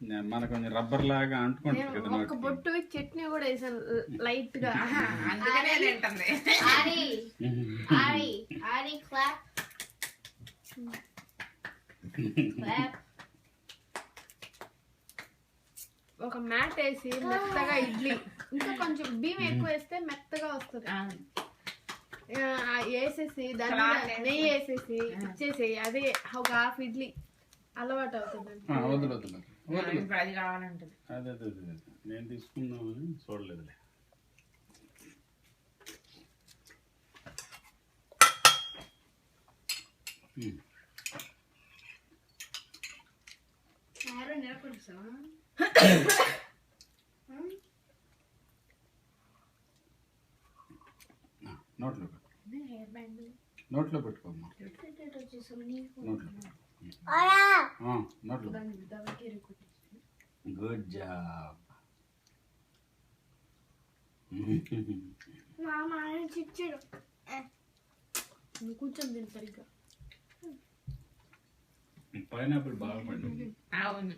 మన కొంచెం రబ్బర్ లాగా అంటుకుంటుంది కదా. ఒక బొట్టు చట్నీ కూడా వేసాను లైట్ గా. అందుకనే తింటుంది. ఒక మ్యాట్ వేసి మెత్తగా ఇడ్లీ, ఇంకా కొంచెం బియ్యం ఎక్కువ వేస్తే మెత్తగా వస్తుంది. వేసేసి దాని మీద నెయ్యి వేసేసి ఇచ్చేసి అదే ఒక హాఫ్ ఇడ్లీ అలవాటు అవుతుంది. అది కావాలంటది. అదే నేను తీసుకుందామని చూడలేదులే. నోట్లో పెట్టుకోమ్మా. నోట్లో గుడ్ జాబ్. కూర్చొని తిని సరిగ్గా. పైనాపిల్ బాగా పండింది. అవును.